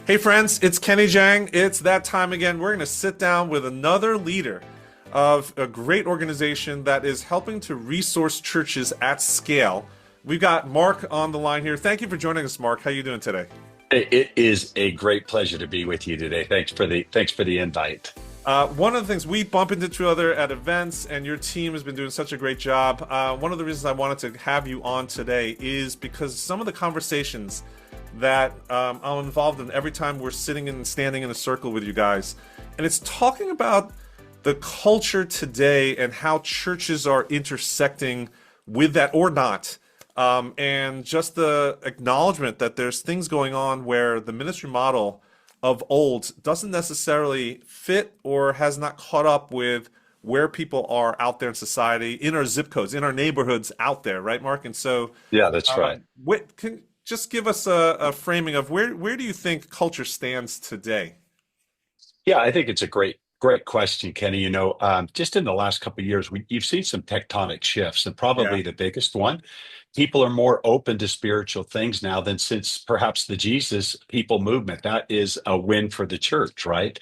Hey friends, it's Kenny Jahng. It's that time again. We're going to sit down with another leader of a great organization that is helping to resource churches at scale. We've got Marc on the line here. Thank you for joining us, Marc. How are you doing today? It is a great pleasure to be with you today. Thanks for the invite. One of the things we bump into each other at events, and your team has been doing such a great job. One of the reasons I wanted to have you on today is because some of the conversations that I'm involved in every time we're sitting and standing in a circle with you guys, and it's talking about the culture today and how churches are intersecting with that or not. And just the acknowledgement that there's things going on where the ministry model of old doesn't necessarily fit or has not caught up with where people are out there in society, in our zip codes, in our neighborhoods out there, right, Marc? And so, Yeah, that's right. can just give us a framing of where do you think culture stands today? Yeah, I think it's a great question, Kenny. Just in the last couple of years, you've seen some tectonic shifts, and Yeah, probably the biggest one, people are more open to spiritual things now than since perhaps the Jesus people movement. That is a win for the church, right?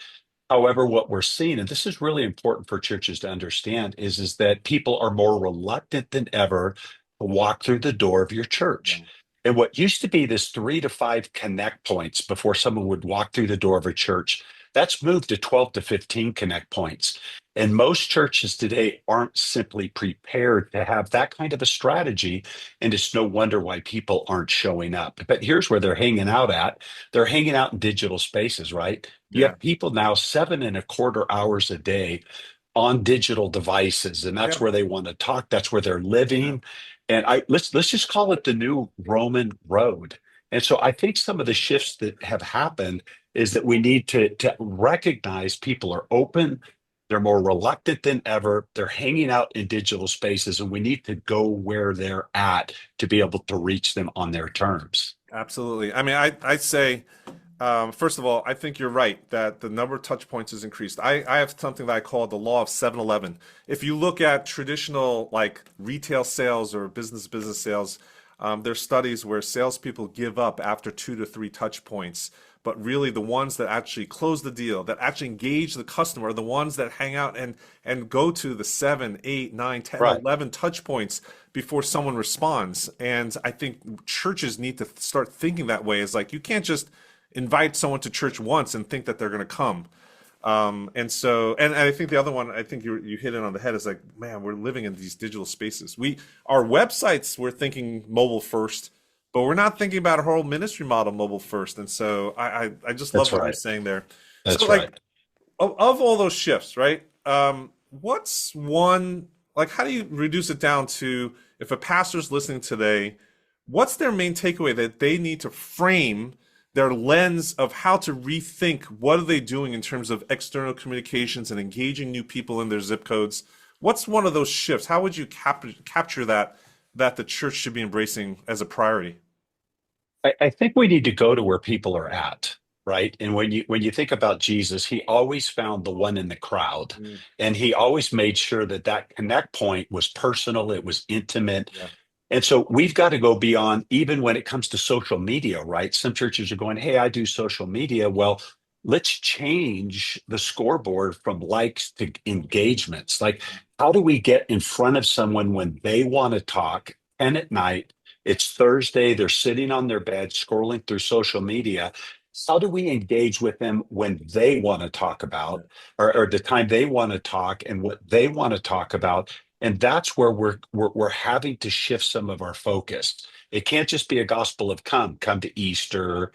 However, what we're seeing, and this is really important for churches to understand, is that people are more reluctant than ever to walk through the door of your church. And what used to be this 3 to 5 connect points before someone would walk through the door of a church, that's moved to 12 to 15 connect points. And most churches today aren't simply prepared to have that kind of a strategy. And it's no wonder why people aren't showing up. But here's where they're hanging out at. They're hanging out in digital spaces, right? You yeah, have people now 7.25 hours a day on digital devices, and yeah. that's where they want to talk. That's where they're living. And let's just call it the new Roman road. And so I think some of the shifts that have happened is that we need to recognize people are open, they're more reluctant than ever, they're hanging out in digital spaces, and we need to go where they're at to be able to reach them on their terms. Absolutely. I mean, I say, first of all, I think you're right that the number of touch points has increased. I have something that I call the law of 7-Eleven. If you look at traditional like retail sales or business sales, there's studies where salespeople give up after 2 to 3 touch points. But really, the ones that actually close the deal, that actually engage the customer, are the ones that hang out and go to the 7, 8, 9, 10, Right. 11 touch points before someone responds. And I think churches need to start thinking that way. It's like you can't just invite someone to church once and think that they're going to come. And I think the other one, I think you hit it on the head, is like, man, we're living in these digital spaces. Our websites, we're thinking mobile first, but we're not thinking about our whole ministry model mobile first. And so I just love That's what you're right. saying there. So That's like right. of all those shifts, right? What's one, like, how do you reduce it down to, if a pastor's listening today, what's their main takeaway that they need to frame their lens of how to rethink what are they doing in terms of external communications and engaging new people in their zip codes? What's one of those shifts? How would you capture that the church should be embracing as a priority? I think we need to go to where people are at, right? And when you think about Jesus, he always found the one in the crowd, Mm, and he always made sure that that connect point was personal, it was intimate. yeah, And so we've got to go beyond, even when it comes to social media, right? Some churches are going, "Hey, I do social media." Well, let's change the scoreboard from likes to engagements. Like, how do we get in front of someone when they want to talk 10 at night? It's Thursday, they're sitting on their bed scrolling through social media. How do we engage with them when they want to talk yeah, about, or the time they want to talk and what they want to talk about? And that's where we're having to shift some of our focus. It can't just be a gospel of come to Easter,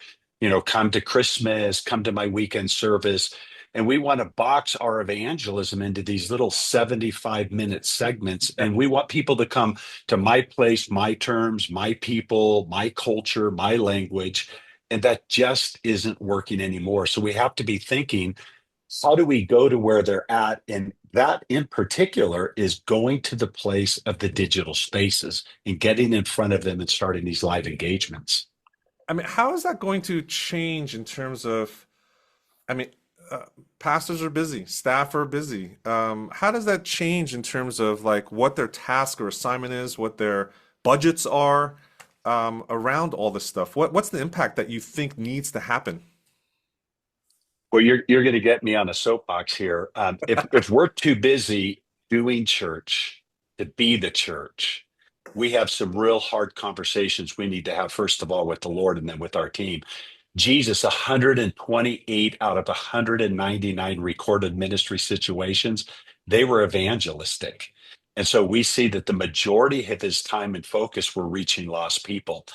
come to Christmas, come to my weekend service. And we want to box our evangelism into these little 75-minute segments. yeah. And we want people to come to my place, my terms, my people, my culture, my language. And that just isn't working anymore. So we have to be thinking, how do we go to where they're at? And that in particular is going to the place of the digital spaces and getting in front of them and starting these live engagements. I mean, how is that going to change in terms of, I mean, uh, pastors are busy, staff are busy. How does that change in terms of like what their task or assignment is, what their budgets are, around all this stuff? What's the impact that you think needs to happen? Well, you're going to get me on a soapbox here. If we're too busy doing church to be the church, we have some real hard conversations we need to have, first of all, with the Lord and then with our team. Jesus, 128 out of 199 recorded ministry situations, they were evangelistic. And so we see that the majority of his time and focus were reaching lost people.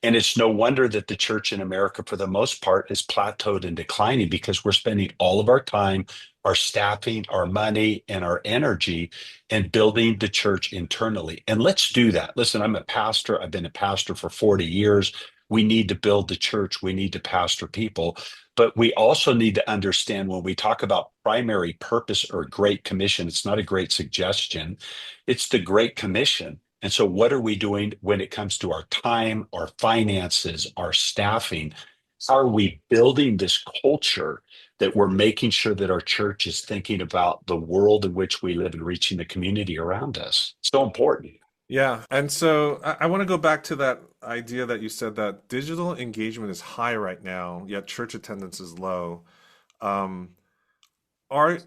And it's no wonder that the church in America, for the most part, is plateaued and declining because we're spending all of our time, our staffing, our money, and our energy in building the church internally. And let's do that. Listen, I'm a pastor. I've been a pastor for 40 years. We need to build the church. We need to pastor people. But we also need to understand when we talk about primary purpose or great commission, it's not a great suggestion, it's the Great Commission. And so, what are we doing when it comes to our time, our finances, our staffing? How are we building this culture that we're making sure that our church is thinking about the world in which we live and reaching the community around us? So important. Yeah, and so I want to go back to that idea that you said that digital engagement is high right now, yet church attendance is low. Um, are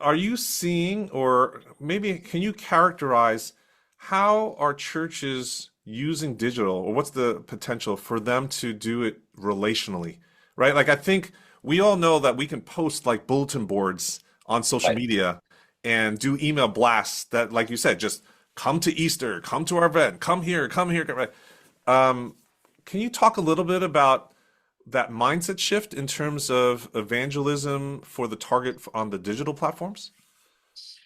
are you seeing, or maybe can you characterize how are churches using digital, or what's the potential for them to do it relationally, right? Like I think we all know that we can post like bulletin boards on social Right. media and do email blasts that, like you said, just come to Easter, come to our event, come here, come here. Right? Um, can you talk a little bit about that mindset shift in terms of evangelism for the target on the digital platforms?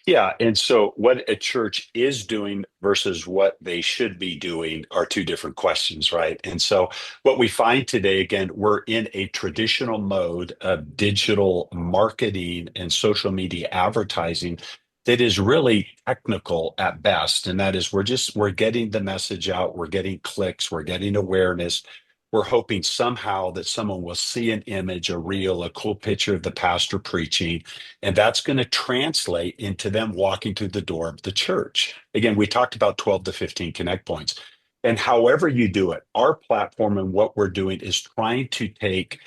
Yeah. And so, what a church is doing versus what they should be doing are two different questions, right? And so, what we find today, again, we're in a traditional mode of digital marketing and social media advertising that is really technical at best. And that is, we're getting the message out, we're getting clicks, we're getting awareness. We're hoping somehow that someone will see an image, a reel, a cool picture of the pastor preaching, and that's going to translate into them walking through the door of the church. Again, we talked about 12 to 15 connect points. And however you do it, our platform and what we're doing is trying to take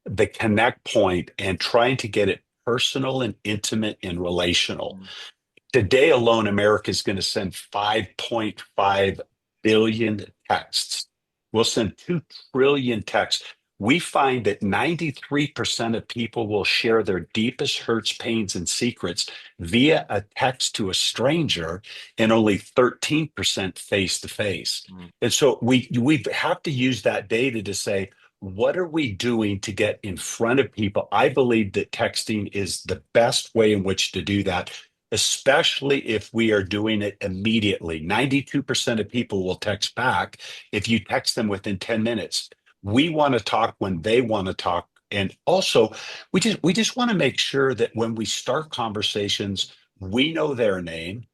the connect point and trying to get it personal and intimate and relational. Today alone, America is going to send 5.5 billion texts. We'll send 2 trillion texts. We find that 93% of people will share their deepest hurts, pains, and secrets via a text to a stranger, and only 13% face to face. Mm. And so we have to use that data to say, what are we doing to get in front of people? I believe that texting is the best way in which to do that, especially if we are doing it immediately. 92% of people will text back if you text them within 10 minutes. We want to talk when they want to talk. And also, we just want to make sure that when we start conversations, we know their name,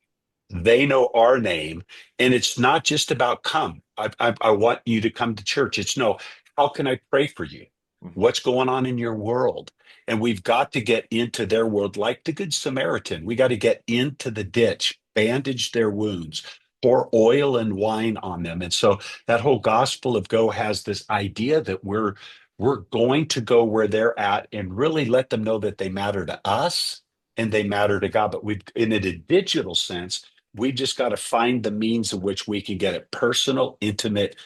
they know our name, and it's not just about come. I want you to come to church. It's no, how can I pray for you? Mhm. What's going on in your world? And we've got to get into their world like the Good Samaritan. We got to get into the ditch, bandage their wounds, pour oil and wine on them. And so that whole gospel of go has this idea that we're going to go where they're at and really let them know that they matter to us and they matter to God. But we've in a digital sense, we just got to find the means in which we can get it personal, intimate,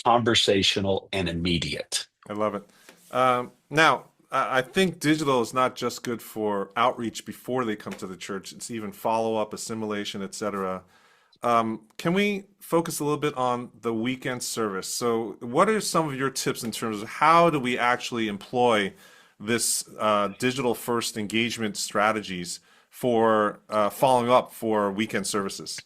conversational, and immediate. I love it. Now, I think digital is not just good for outreach before they come to the church. It's even follow up, assimilation, etc. Can we focus a little bit on the weekend service? So, what are some of your tips in terms of how do we actually employ this digital first engagement strategies for following up for weekend services?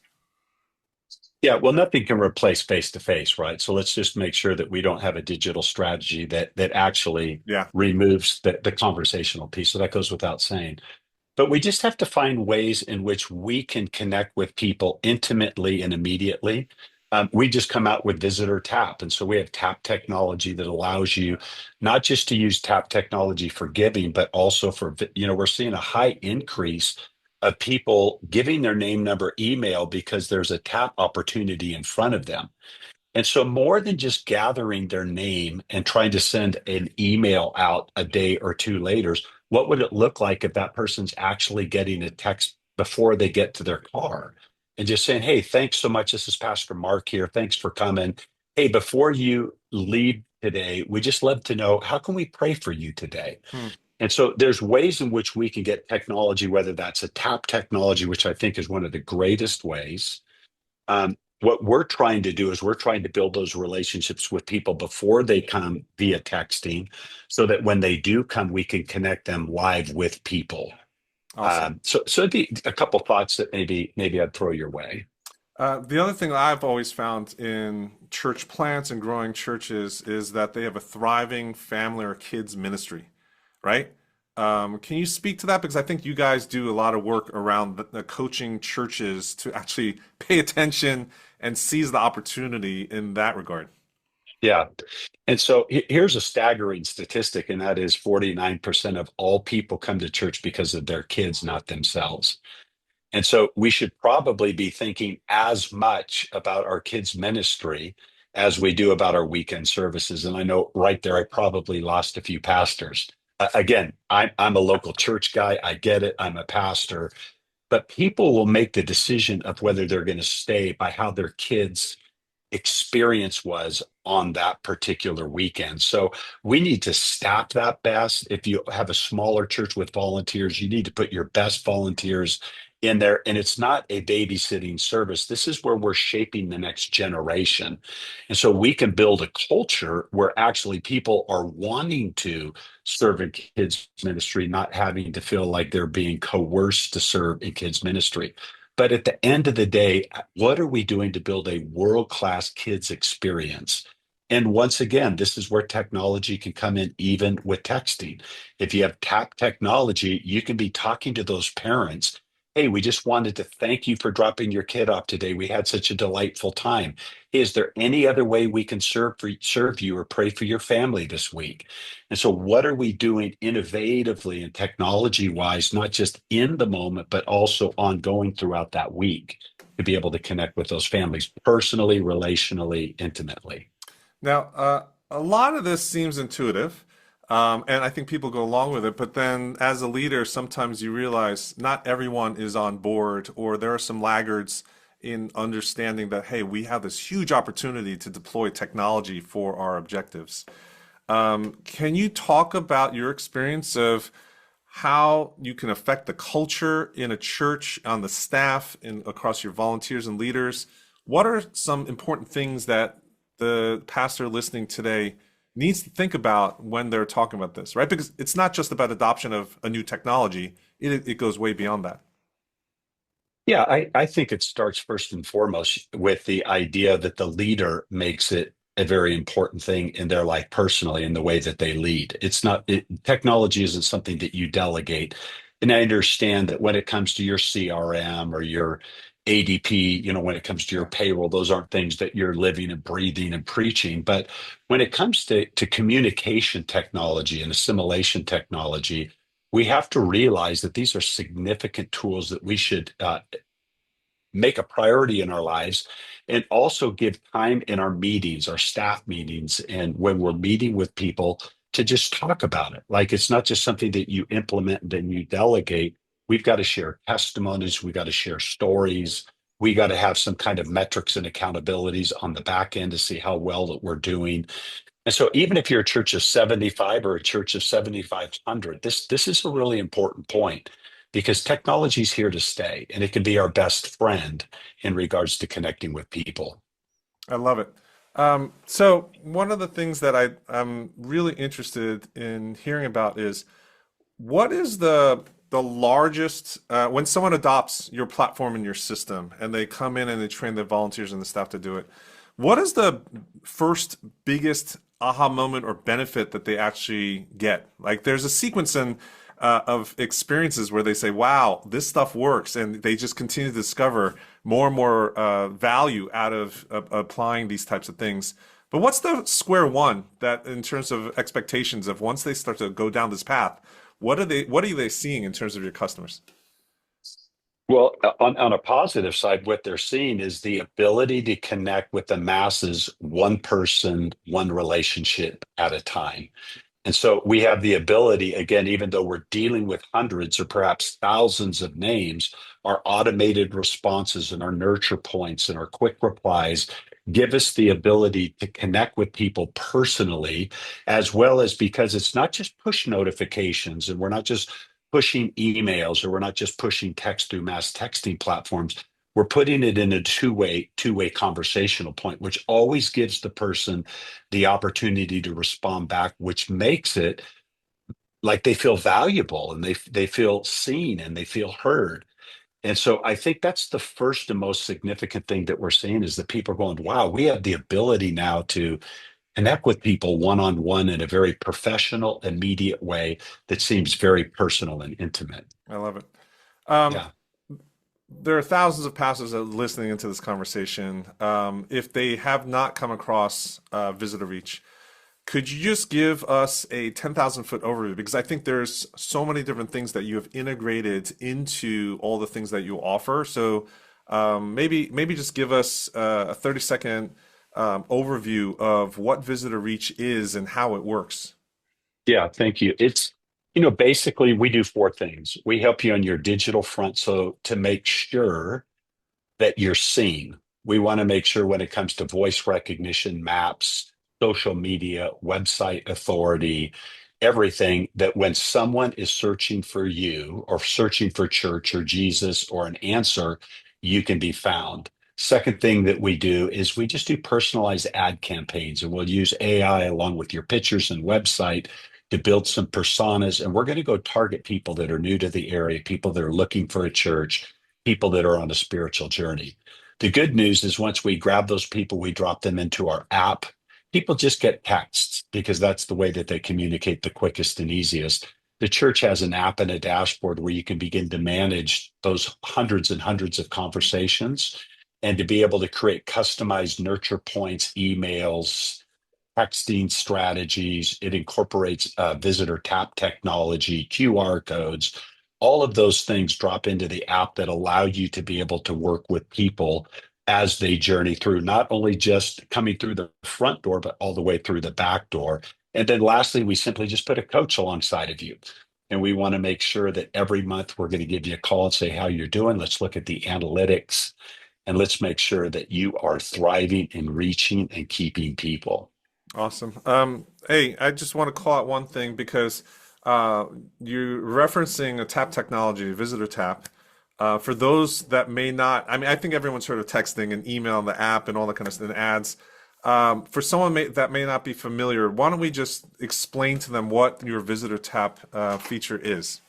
Yeah, well, nothing can replace face to face, right? So let's just make sure that we don't have a digital strategy that actually Yeah. removes the conversational piece. So that goes without saying. But we just have to find ways in which we can connect with people intimately and immediately. We just come out with Visitor Tap. And so we have tap technology that allows you not just to use tap technology for giving, but also for, we're seeing a high increase of people giving their name, number, email because there's a tap opportunity in front of them. And so, more than just gathering their name and trying to send an email out a day or two later, What would it look like if that person's actually getting a text before they get to their car and just saying, hey, thanks so much. This is Pastor Marc here. Thanks for coming. Hey, before you leave today, we just love to know, how can we pray for you today? Hmm. And so there's ways in which we can get technology, whether that's a tap technology, which I think is one of the greatest ways. What we're trying to do is we're trying to build those relationships with people before they come via texting, so that when they do come, we can connect them live with people. Awesome. So it'd be a couple thoughts that maybe I'd throw your way. The other thing that I've always found in church plants and growing churches is that they have a thriving family or kids ministry, right? Can you speak to that? Because I think you guys do a lot of work around the coaching churches to actually pay attention and seize the opportunity in that regard. Yeah. And so here's a staggering statistic, and that is 49% of all people come to church because of their kids, not themselves. And so we should probably be thinking as much about our kids' ministry as we do about our weekend services. And I know right there, I probably lost a few pastors. Again, I'm a local church guy. I get it. I'm a pastor. But people will make the decision of whether they're going to stay by how their kids' experience was on that particular weekend. So we need to staff that best. If you have a smaller church with volunteers, you need to put your best volunteers in there. And it's not a babysitting service. This is where we're shaping the next generation. And so we can build a culture where actually people are wanting to serve in kids ministry, not having to feel like they're being coerced to serve in kids ministry. But at the end of the day, what are we doing to build a world-class kids experience? And once again, this is where technology can come in, even with texting. If you have tap technology, you can be talking to those parents. Hey, we just wanted to thank you for dropping your kid off today. We had such a delightful time. Is there any other way we can serve you or pray for your family this week? And so, what are we doing innovatively and technology wise, not just in the moment, but also ongoing throughout that week to be able to connect with those families personally, relationally, intimately? Now, a lot of this seems intuitive, and I think people go along with it. But then, as a leader, sometimes you realize not everyone is on board, or there are some laggards in understanding that, hey, we have this huge opportunity to deploy technology for our objectives. Can you talk about your experience of how you can affect the culture in a church, on the staff, and across your volunteers and leaders? What are some important things that the pastor listening today needs to think about when they're talking about this, right? Because it's not just about adoption of a new technology, it goes way beyond that. Yeah, I think it starts first and foremost with the idea that the leader makes it a very important thing in their life personally in the way that they lead. It's not, technology isn't something that you delegate. And I understand that when it comes to your CRM or your ADP, when it comes to your Yeah. payroll, those aren't things that you're living and breathing and preaching. But when it comes to communication technology and assimilation technology, we have to realize that these are significant tools that we should make a priority in our lives, and also give time in our meetings, our staff meetings, and when we're meeting with people to just talk about it. Like, it's not just something that you implement and then you delegate. We've got to share testimonies, we got to share stories. We got to have some kind of metrics and accountabilities on the back end to see how well that we're doing. And so even if you're a church of 75 or a church of 7,500, this is a really important point, because technology is here to stay, and it can be our best friend in regards to connecting with people. I love it. So one of the things that I'm really interested in hearing about is what is the largest when someone adopts your platform and your system and they come in and they train the volunteers and the staff to do it, what is the first biggest aha moment or benefit that they actually get? Like there's a sequence of experiences where they say, wow, this stuff works, and they just continue to discover more and more value out of applying these types of things. But what's the square one that, in terms of expectations of once they start to go down this path, what are they seeing in terms of your customers? Well, on a positive side, what they're seeing is the ability to connect with the masses, one person, one relationship at a time. And so we have the ability, again, even though we're dealing with hundreds or perhaps thousands of names, our automated responses and our nurture points and our quick replies give us the ability to connect with people personally, as well as because it's not just push notifications and we're not just pushing emails or we're not just pushing text through mass texting platforms. We're putting it in a two-way conversational point, which always gives the person the opportunity to respond back, which makes it like they feel valuable and they feel seen and they feel heard. And so I think that's the first and most significant thing that we're seeing is that people are going, wow, we have the ability now to connect with people one-on-one in a very professional, immediate way that seems very personal and intimate. I love it. Um, Yeah. there are thousands of pastors that are listening into this conversation. If they have not come across Visitor Reach, could you just give us a 10,000 foot overview? Because I think there's so many different things that you have integrated into all the things that you offer. So maybe just give us a 30-second overview of what Visitor Reach is and how it works. Yeah, thank you. Basically we do four things. We help you on your digital front. So to make sure that you're seen. We want to make sure when it comes to voice recognition, maps, social media, website authority, everything, that when someone is searching for you or searching for church or Jesus or an answer, you can be found. Second thing that we do is we just do personalized ad campaigns, and we'll use AI along with your pictures and website to build some personas. And we're going to go target people that are new to the area, people that are looking for a church, people that are on a spiritual journey. The good news is once we grab those people, we drop them into our app. People just get texts because that's the way that they communicate the quickest and easiest. The church has an app and a dashboard where you can begin to manage those hundreds and hundreds of conversations and to be able to create customized nurture points, emails, texting strategies. It incorporates visitor tap technology, QR codes. All of those things drop into the app that allow you to be able to work with people as they journey through, not only just coming through the front door, but all the way through the back door. And then lastly, we simply just put a coach alongside of you. And we want to make sure that every month we're going to give you a call and say how you're doing. Let's look at the analytics and let's make sure that you are thriving and reaching and keeping people. Awesome. Hey, I just want to call out one thing because uh, you're referencing a tap technology, visitor tap. For those that may not, I mean, I think everyone's heard of texting and email and the app and all that kind of stuff and ads. For someone that may not be familiar, why don't we just explain to them what your visitor tap feature is?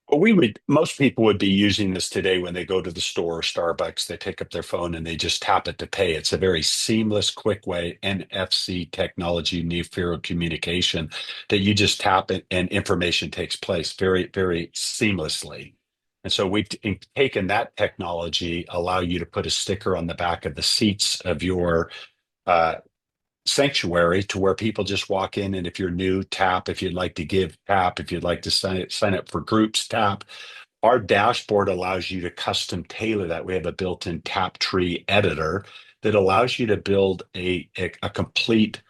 Well, most people would be using this today when they go to the store or Starbucks, they pick up their phone and they just tap it to pay. It's a very seamless, quick way, NFC technology, near field communication, that you just tap it and information takes place very, very seamlessly. And so we've taken that technology, allow you to put a sticker on the back of the seats of your uh, sanctuary to where people just walk in, and if you're new, tap. If you'd like to give, tap. If you'd like to sign up for groups, tap. Our dashboard allows you to custom tailor that. We have a built-in tap tree editor that allows you to build a complete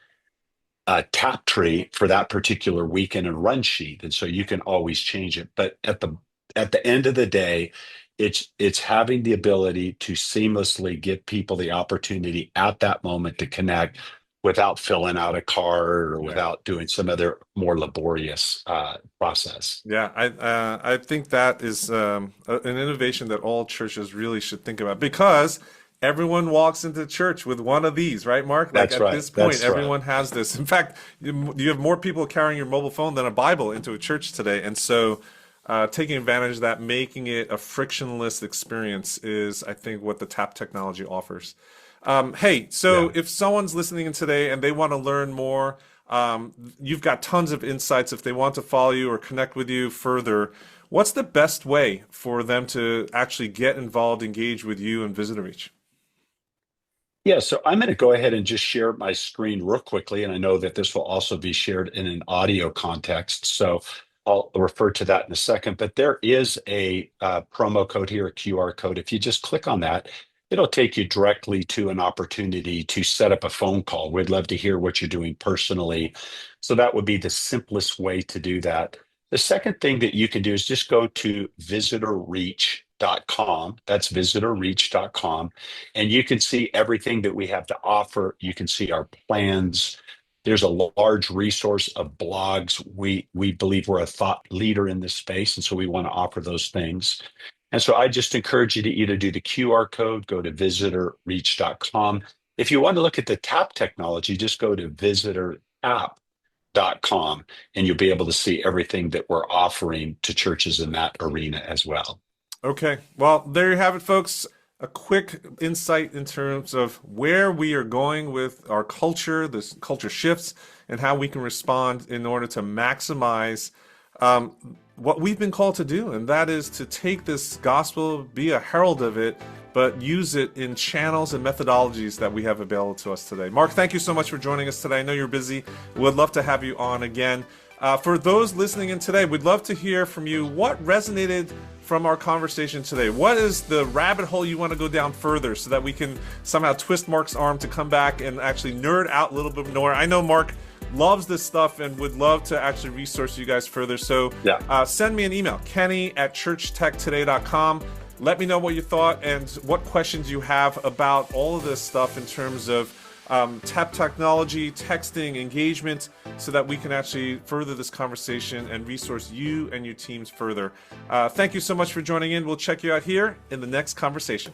tap tree for that particular weekend and run sheet, and so you can always change it. But at the end of the day, it's having the ability to seamlessly give people the opportunity at that moment to connect without filling out a card or Yeah. without doing some other more laborious process. Yeah, I think that is an innovation that all churches really should think about because everyone walks into church with one of these, right, Mark? Like That's at right. this point, That's right. everyone has this. In fact, you have more people carrying your mobile phone than a Bible into a church today, and so taking advantage of that, making it a frictionless experience is, I think, what the tap technology offers. Hey, so Yeah. if someone's listening in today and they want to learn more, you've got tons of insights. If they want to follow you or connect with you further, what's the best way for them to actually get involved, engage with you and Visitor Reach? Yeah, so I'm going to go ahead and just share my screen real quickly. And I know that this will also be shared in an audio context. So I'll refer to that in a second. But there is a promo code here, a QR code. If you just click on that, it'll take you directly to an opportunity to set up a phone call. We'd love to hear what you're doing personally. So that would be the simplest way to do that. The second thing that you can do is just go to visitorreach.com. That's visitorreach.com. And you can see everything that we have to offer. You can see our plans. There's a large resource of blogs. We believe we're a thought leader in this space, and so we want to offer those things. And so I just encourage you to either do the QR code, go to visitorreach.com. If you want to look at the tap technology, just go to visitorapp.com, and you'll be able to see everything that we're offering to churches in that arena as well. Okay. Well, there you have it, folks. A quick insight in terms of where we are going with our culture, this culture shifts, and how we can respond in order to maximize what we've been called to do, and that is to take this gospel, be a herald of it, but use it in channels and methodologies that we have available to us today. Marc, thank you so much for joining us today. I know you're busy. We'd love to have you on again. For those listening in today, we'd love to hear from you. What resonated from our conversation today? What is the rabbit hole you want to go down further so that we can somehow twist Marc's arm to come back and actually nerd out a little bit more? I know Marc loves this stuff and would love to actually resource you guys further. So send me an email, kenny@churchtechtoday.com. Let me know what you thought and what questions you have about all of this stuff in terms of tap technology, texting, engagement, so that we can actually further this conversation and resource you and your teams further. Thank you so much for joining in. We'll check you out here in the next conversation.